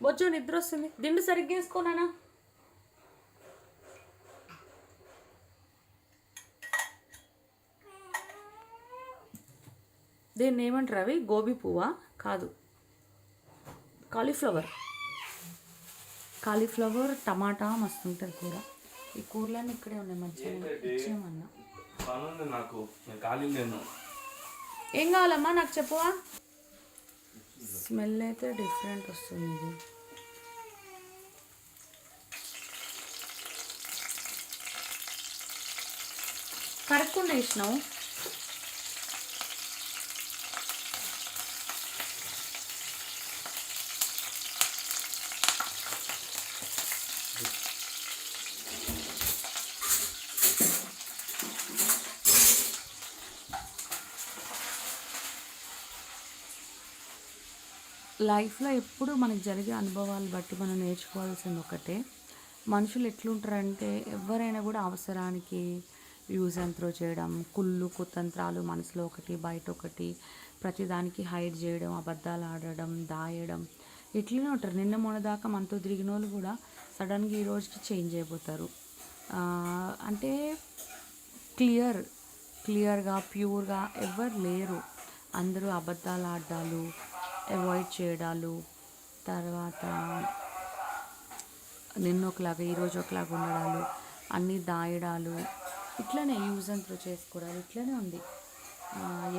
బొజ్జో నిద్ర వస్తుంది. దిండు సరిగ్గా వేసుకోనా. దీన్ని ఏమంటారు అవి? గోబీ పువ్వా? కాదు, కాలీఫ్లవర్ టమాటా మస్తు ఉంటుంది కూర. ఈ కూరలన్నీ ఇక్కడే ఉన్నాయి. మంచిగా ఇచ్చేయమన్నా. ఏం కావాలమ్మా నాకు చెప్పువా. స్మెల్ అయితే డిఫరెంట్ వస్తుంది. ఇది కరక్కుండా వేసినావు. లైఫ్లో ఎప్పుడు మనకు జరిగే అనుభవాలు బట్టి మనం నేర్చుకోవాల్సింది ఒకటే. మనుషులు ఎట్లుంటారంటే ఎవరైనా కూడా అవసరానికి యూజ్ అండ్ త్రో చేయడం, కుళ్ళు కుతంత్రాలు, మనసులో ఒకటి బయట ఒకటి, ప్రతిదానికి హైడ్ చేయడం, అబద్ధాలు ఆడడం, దాయడం, ఇట్లనే ఉంటారు. నిన్న మొన్న దాకా మనతో తిరిగిన వాళ్ళు కూడా సడన్గా ఈ రోజుకి చేంజ్ అయిపోతారు. అంటే క్లియర్గా ప్యూర్గా ఎవరు లేరు. అందరూ అబద్ధాలు ఆడాలు, అవాయిడ్ చేయడాలు, తర్వాత నిన్న ఒకలాగా ఈరోజు ఒకలాగా ఉండడాలు, అన్నీ దాయడాలు, ఇట్లనే యూజ్ అండ్ త్రో చేసుకోవడాలు, ఇట్లనే ఉంది.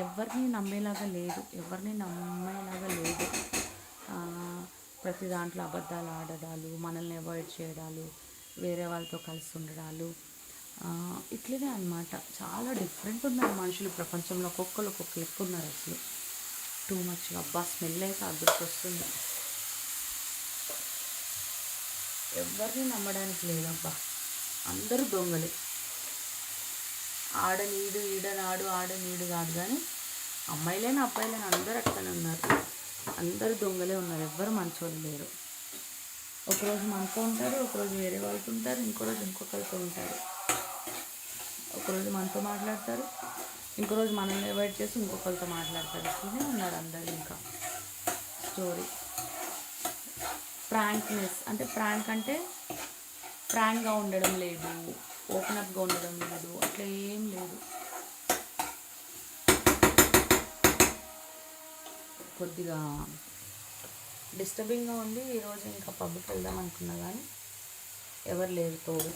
ఎవరిని నమ్మేలాగా లేదు. ప్రతి దాంట్లో అబద్ధాలు ఆడడాలు, మనల్ని అవాయిడ్ చేయడాలు, వేరే వాళ్ళతో కలిసి ఉండడాలు, ఇట్లనే అన్నమాట. చాలా డిఫరెంట్ ఉన్నారు మనుషులు ప్రపంచంలో. ఒక్కొక్కరు ఒక్కొక్క లెక్క ఉన్నారు అసలు. టూ మచ్గా. అబ్బా స్మెల్ అయితే అదృష్టి వస్తుంది. ఎవరిని నమ్మడానికి లేదబ్బా. అందరూ దొంగలే. ఆడనీడు ఈడనాడు ఆడనీడు కాదు, కానీ అమ్మాయిలైనా అబ్బాయిలైనా అందరూ అట్లనే ఉన్నారు. అందరూ దొంగలే ఉన్నారు. ఎవ్వరు మంచోళ్ళు లేరు. ఒకరోజు మనతో ఉంటారు, ఒకరోజు వేరే వాళ్ళతో ఉంటారు, ఇంకో రోజు ఇంకొకరితో ఉంటారు. ఒకరోజు మనతో మాట్లాడతారు, ఇంకో రోజు మనల్ని అవాయిడ్ చేసి ఇంకొకరితో మాట్లాడతారు. ఇట్లనే ఉన్నారు అందరు. ఇంకా స్టోరీ ప్రాంక్నెస్ అంటే ఫ్రాంక్గా ఉండడం లేదు, ఓపెనప్గా ఉండడం లేదు, అట్లా ఏం లేదు. కొద్దిగా డిస్టర్బింగ్గా ఉంది ఈరోజు. ఇంకా పబ్కి వెళ్దాం అనుకున్నా కానీ ఎవరు లేరు తోడు.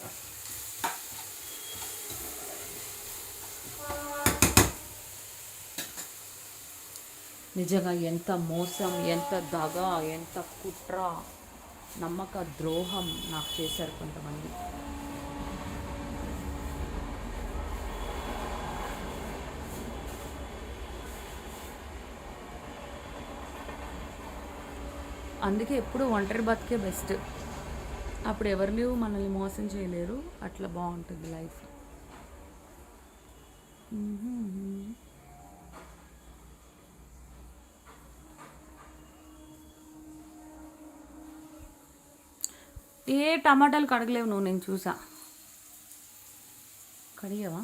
నిజంగా ఎంత మోసం, ఎంత దగ, ఎంత కుట్ర, నమ్మక ద్రోహం నాకు చేశారు కొంతమంది. అందుకే ఎప్పుడు ఒంటరి బతికే బెస్ట్. అప్పుడు ఎవరు మనల్ని మోసం చేయలేరు. అట్లా బాగుంటుంది లైఫ్. ఏ టమాటాలు కడగలేవు నువ్వు, నేను చూసా. కడిగావా?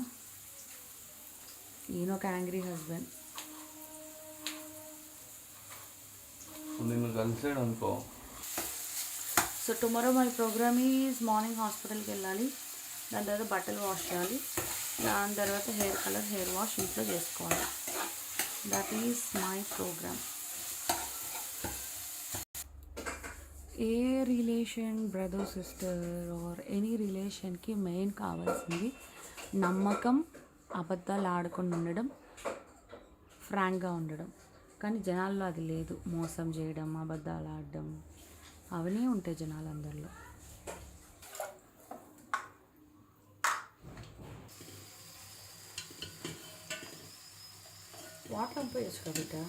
ఈయన ఒక angry husband. So tomorrow my programme is morning హాస్పిటల్కి వెళ్ళాలి, దాని తర్వాత బట్టలు వాష్ చేయాలి, దాని తర్వాత హెయిర్ వాష్ ఇంట్లో చేసుకోవాలి. That is my programme. ఏ relation, brother sister or any రిలేషన్కి మెయిన్ కావాల్సింది నమ్మకం, అబద్ధాలు ఆడకుండా ఉండడం, ఫ్రాంక్గా ఉండడం. కానీ జనాల్లో అది లేదు. మోసం చేయడం, అబద్ధాలు ఆడడం, అవన్నీ ఉంటాయి జనాలందరిలో. వాటర్ పంపేయచ్చు కదా బిడ్డ.